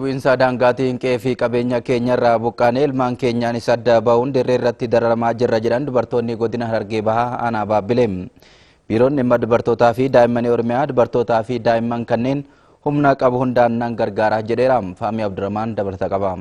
Bu'insa daangaatiin qe'ee qabeenya keenyarraa buqqaanee ilmaan keenyaan isa adda ba'uun dirree irratti dararamaa jirra jedhan dubartoonni godina Harargee Bahaa aanaa Baabbilee. Biiroon dhimma dubartootaa fi daa'immanii Oromiyaa dubartootaa fi daa'imman kanneen humna qabu hundaan nan gargaara jedheera. Faamii Abdurrahmaan dabalata qaba.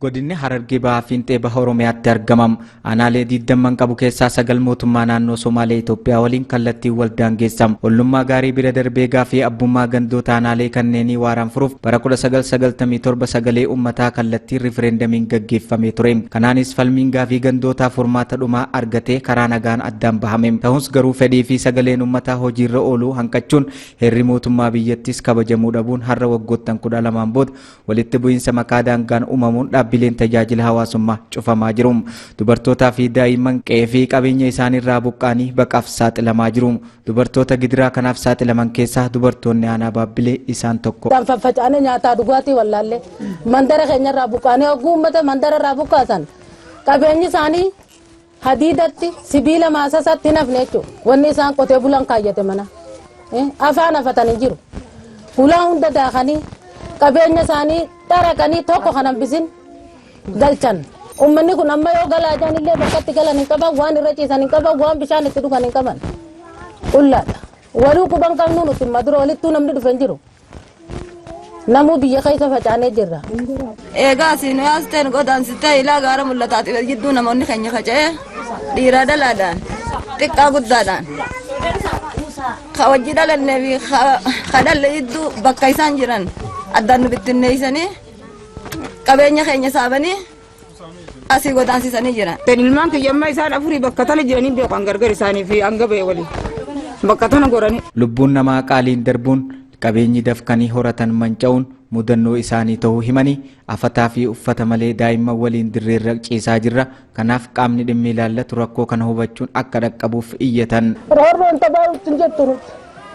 Godinni Harargee Bahaa Fiinxee Baha Oromiyaatti argamam. Aanaalee 20 qabu keessaa 9 mootummaa naannoo Somaalee Itoophiyaa waliin kallattii wal daangeessam. Ollummaa gaarii bira darbee gaafii abbummaa gandoota aanaalee kanneenii waaraan furuuf bara 1997 sagalee uummataa kallattii riifereendamiin gaggeeffamee ture. Kanaanis falmiin gaafii gandootaa furmaata dhumaa argatee karaa nagaan addaan bahame. Ta'us garuu fedhii fi sagaleen uummataa hojiirra ooluu hanqachuun heerri mootummaa biyyattis kabajamuu dhabuun har'a waggoottan 12 booda walitti bu'iinsa maqaa daangaan uumamuun dhaabbileen tajaajila hawaasummaa cufamaa jiru. Dubartootaa fi daa'imman qe'ee fi qabeenya isaaniirraa buqqaanii baqaaf saaxilamaa jiru. Dubartoota gidiraa kanaaf saaxilaman keessaa dubartoonni aanaa Baabbilee isaan tokko. Faffaca'anii nyaataa dhugaatii wallaallee mandara keenyarraa buqqaanii oguu uummata mandararraa buqqaasan qabeenyi isaanii hadiidatti sibiila maasasaatti nafne jechuudha. Wanni isaan qotee bulan kaayyate mana afaan afatanii jiru. Hulaa hunda daakanii qabeenya isaanii dharakanii tokko kan hambisin galchan. Uummanni kun amma yoo galaa jiran illee bakkatti galan hin qaban, waan irra ciisan hin qaban, waan bishaan itti dhugan hin qaban. Qullaadha. Waluu quban qabnu nuti madura walittuu namni dhufe hin jiru. Namuu biyya keessa facaanee jirra. Egaa siin yaasteen godaansitee ilaa gaara mul'ataati jidduu namoonni keenya faca'ee dhiiraa dhalaadhaan xiqqaa guddaadhaan ka wajji dhalannee fi ka dhalle jidduu bakka isaan jiran addaan nu bittinneessanii qabeenya keenya saabanii asii godaansisanii jiran. Ilmaan kiyyammaa isaan afurii bakka tana jiranii beekan gargar isaanii fi hanga ba'e waliin bakka tana goranii. Lubbuun namaa qaaliin darbuun qabeenyi dafkanii horatan manca'uun mudannoo isaanii ta'uu himanii afataa fi uffata malee daa'imman waliin dirreerra ciisaa jirra. Kanaaf qaamni dhimmi ilaallatu rakkoo kana hubachuun akka dhaqqabuuf iyyatan. Roorroon tabaa'utti hin jettu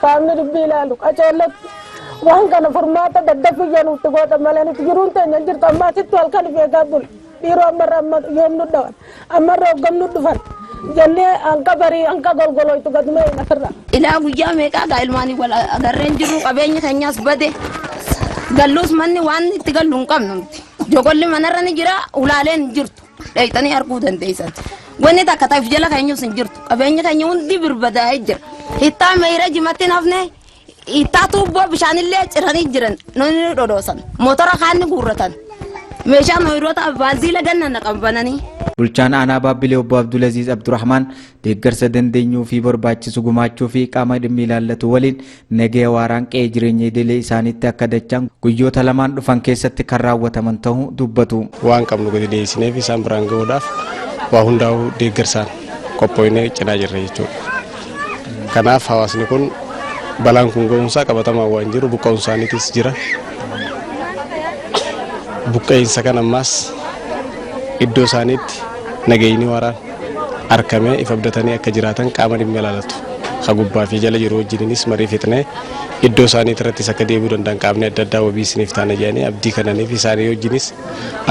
qaamni dhimmi ilaalu qaceellatti waan kana furmaata daddafiyya nutti goota malee nuti jiruun teenya jirtu ammaatitti halkan beekaa bul dhiiroo ammarra amma yoomnu dhawan ammarra hoggamnu dhufan jennee hanqa barii hanqa golgolooytu gadumee hin asirra. Ilaa guyyaa meeqaa ilmaanii wal agarreen jiru qabeenya keenyaas bade galluus manni waan itti gallu hin qabnu nuti. Jogolli manarra ni jira ulaaleen hin jirtu dheeyxanii arguu dandeessan. Wanni takka ta'eef jala keenyus hin jirtu qabeenya keenya hundi birbadaa'ee jira. Hittaa meeyira jimatti nafne hittaa tuubboo bishaanillee ciranii jiran nuni dhodhoosan motora kaanni guurratan meeshaan hoyiroota baazii ganna naqan bananii. Bulchaan aanaa Baabbilee obbo Abdulaziz Abdurrahmaan deeggarsa dandeenyuu fi barbaachisu gumaachuu fi qaama dhimmi ilaallatu waliin nagaya waaraan qe'ee jireenya idilee isaaniitti akka dachaan guyyoota lamaan dhufan keessatti kan raawwataman ta'uu dubbatu. Waan qabnu gadi dhiyeessineef isaan biraan gahuudhaaf waa hundaa'uu deeggarsaan qophoofnee cinaa jirra jechuudha. Kanaaf hawaasni kun balaan kun ga'umsaa qabatamaa waan jiru buqqa'uun isaaniitis jira. Buqqa'insa kan ammaas iddoo isaaniitti nagayni waaraan argamee ifa abdatanii akka jiraatan qaama dhimma ilaallatu ka gubbaa fi jala jiru wajjininis marii fixnee iddoo isaaniitti irrattis akka deebi'uu danda'an qaamni adda addaa wabii isiniif taana jedhanii abdii kannaniif isaanii wajjinis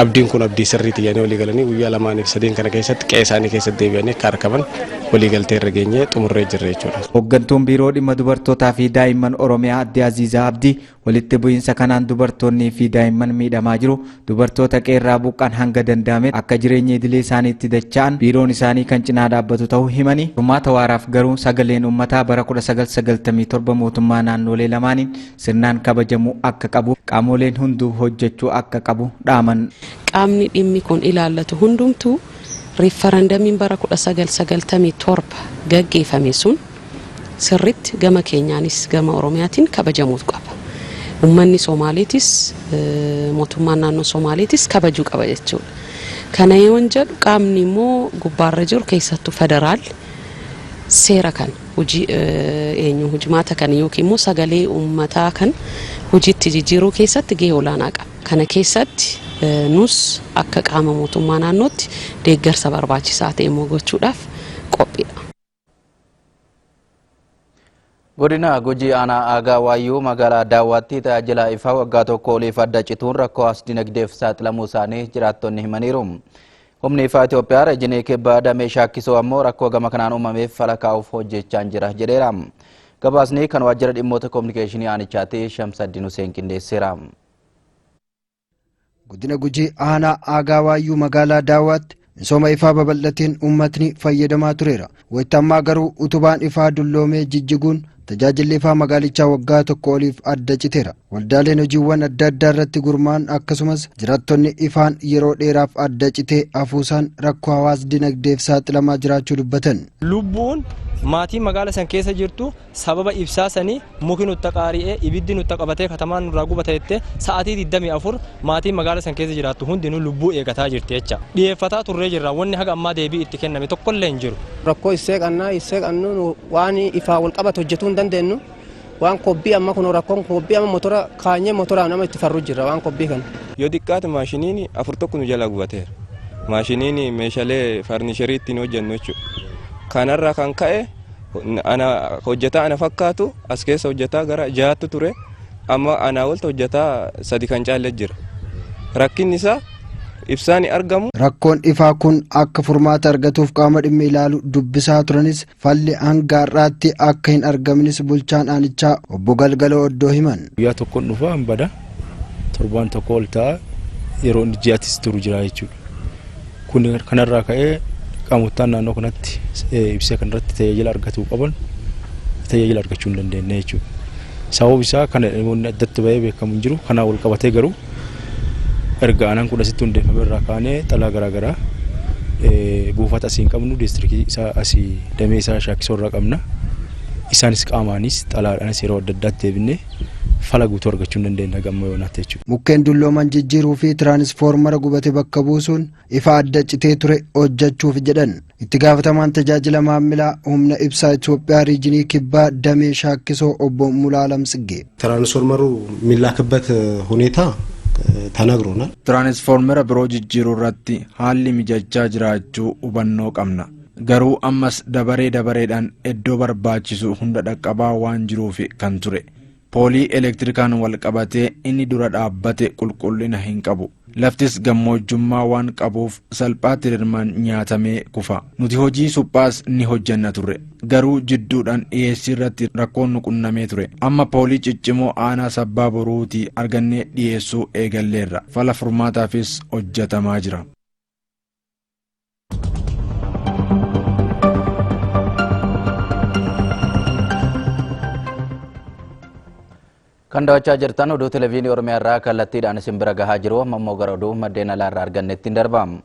abdiin kun abdii sirriitti jedhanii walii galanii guyyaa 2 fi 3 kana keessatti qe'ee isaanii keessatti deebi'anii akka argaman waliigaltee irra geenyee xumurree jirra jechuudha. Hooggantuun biiroo dhimma dubartootaa fi daa'imman Oromiyaa Aadde Aziizaa Abdii walitti bu'iinsa kanaan dubartoonnii fi daa'imman miidhamaa jiru. Dubartoota qeerraa buqqaan hanga danda'ame akka jireenya idilee isaaniitti dacha'an biiroon isaanii kan cinaa dhaabbatu ta'uu himanii furmaata waaraaf garuu sagaleen uummataa bara 1997 mootummaa naannolee lamaaniin sirnaan kabajamuu akka qabu qaamoleen hunduu hojjechuu akka qabu dhaaman. Qaamni dhimmi kun ilaallatu hundumtuu riifereendamiin bara 1997 gaggeeffame sun sirriitti gama keenyaanis gama Oromiyaatiin kabajamuu qaba. Uummanni Somaaliitis mootummaan naannoo Somaaliitis kabajuu qaba jechuudha. Kana yoon jedhu qaamni immoo gubbaarra jiru keessattuu federaal seera kan hojii hojimaata kan yookiin immoo sagalee uummataa kan hojiitti jijjiiruu keessatti gahee olaanaa qaba. Kana keessatti nus akka qaama mootummaa naannootti deeggarsa barbaachisaa ta'e immoo gochuudhaaf qophiidha. Godina Gujii aanaa Aagaa Waayyuu magaalaa Daawwaatti tajaajila ifaa waggaa tokko oliif adda cituun rakkoo as-dinagdeef saaxilamuu isaanii jiraattonni himaniiru. Humni ifaa Itoophiyaa Reejinii Kibbaa damee shaakkisoo ammoo rakkoo gama kanaan uumameef fala kaa'uuf hojjechaa jira jedheera. Gabaasni kan waajjira dhimmoota kominikeeshinii aanichaatti Shamsaddin Hussein qindeesseera. Godina Gujii aanaa Aagaa Waayyuu magaalaa Daawwaatti misooma ifaa babal'ateen uummatni fayyadamaa tureera. Wayitaammaa garuu utubaan ifaa dulloomee jijjiguun tajaajilli ifaa magaalichaa waggaa tokko oliif adda citeera. Waldaaleen hojiiwwan adda addaa irratti gurmaa'an akkasumas jiraattonni ifaan yeroo dheeraaf adda citee hafuusaan rakkoo hawaas dinagdeef saaxilamaa jiraachuu dubbatan. Lubbuun maatii magaala san keessa jirtu sababa ibsaa sanii muki nutti qaari'ee ibiddi nutti qabatee katamaan nurraa gubateettee sa'aatii 24 maatii magaala san keessa jiraattu hundinuu lubbuu eegataa jirti jecha. Dhiyeeffataa turree jirra wanni haga ammaa deebii itti kenname tokkollee hin jiru. Rakkoo isee qannuu waan ifaa wal qabatu hojjetuu hin dandeenyu waan kobbii amma kun rakkoon kobbii amma motora kaanyee motora nama itti farru jirra waan kobbii kana. Yoo xiqqaate maashiniin 4 nu jala gubateera. Maashiniin meeshaalee farnisherii ittiin hojjennu jechuudha. Kanarraa kan ka'e hojjetaa ana fakkaatu as keessa hojjetaa gara 6 ture amma ana walta hojjetaa 3 kan caalee jira. Rakkinni isaa ibsaan argamu. Rakkoon ifaa kun akka furmaata argatuuf qaama dhimmi ilaalu dubbisaa turanis falli hanga har'aatti akka hin argamnes bulchaan aanichaa obbo Galgaloo Oddoo himan. Guyyaa tokkoon dhufa bada torbaan tokko ol ta'a yeroo ji'atis turu jira jechuudha. Kun kanarraa ka'ee qaamottaan naannoo kanatti ibsee kanarratti tajaajila argachuu qaban tajaajila argachuu hin dandeenye jechuudha. Sababni isaa kana namoonni addatti bahee beekamu hin jiru. Kanaan wal qabatee garuu erga aanaan 16 hundeeffame irraa kaanee xalaa garaagaraa buufata asii hin qabnu diistirikii isaa asii damee isaa Shaakkisoo irraa qabna. Isaanis qaamaanis xalaadhaanis yeroo adda addaatti deebinee fala guutuu argachuu hin dandeenye gamma yoonaatti jechuudha. Mukkeen dullooman jijjiiruu fi tiraanisfoormara gubate bakka buusuun ifa adda citee ture hojjechuuf jedhan. Itti gaafatamaan tajaajila maamilaa humna ibsaa Itoophiyaa riijinii kibbaa damee Shaakkisoo obbo Mulaalam ጽጌ ትራንስፎርመሩ የሚላክበት ሁኔታ ተነግሮናል። ትራንስፎርመራ ብሮ ጅጅሩ irratti haalli mijachaa jiraachuu hubannoo qabna. Garuu ammas dabareedhaan iddoo barbaachisu hunda dhaqqabaa waan jiruuf kan ture. Poolii elektirikaan wal qabatee inni dura dhaabbate qulqullina hin qabu. Laftis gammoojjummaa waan qabuuf salphaatti dirmaan nyaatamee kufa. Nuti hojii suphaas ni hojjanna turre. Garuu jidduudhaan dhiyeessii irratti rakkoon nu qunnamee ture. Amma poolii ciccimoo aanaa sabbaa boruutii argannee dhiyeessuu eegalleerra. Fala furmaataafis hojjetamaa jira. Kan daawwachaa jirtan oduu televezyiinii Oromiyaa irraa kallattiidhaan isin bira gahaa jiru ammoo gara oduu maddeen alaa irraa argannetti darbaam.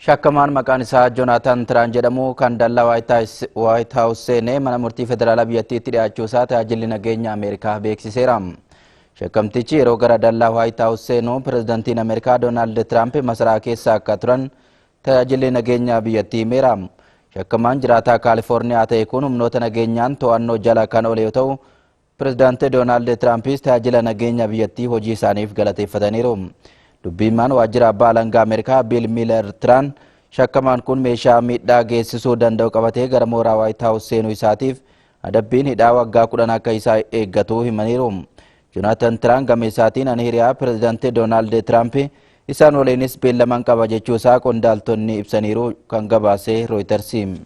Shakkamaan maqaan isaa Joonaatan Tiraan jedhamu kan dallaa Waayit Haawus seenee mana murtii federaalaa biyyattiitti dhiyaachuu isaa tajaajilli nageenya Ameerikaa beeksiseera. Shakkamtichi yeroo gara dallaa Waayit Haawus seenuu pirezidaantiin Ameerikaa Doonaald Tiraamp masaraa keessa akka turan tajaajilli nageenya biyyattii himeera. Shakkamaan jiraataa Kaalifoorniyaa ta'e kun humnoota nageenyaan to'annoo jala kan oole yoo ta'u Pirezidaantii Doonaald Tiraampis tajaajila nageenya biyyattii hojii isaaniif galateeffataniiru. Dubbiimaan waajjira abbaa alangaa Ameerikaa Biil Miilar Tiraan shakkamaan kun meeshaa miidhaa geessisuu danda'u qabatee gara mooraa Waayit Haawus seenuu isaatiif adabbiin hidhaa waggaa 10 akka isaa eeggatu himaniiru. Joonaatan Tiraan gama isaatiin ani hiriyaa pirezidaantii Doonaald Tiraamp isaan waliinis beellaman qaba jechuu isaa qondaaltonni ibsaniiru kan gabaase Rooyitersiin.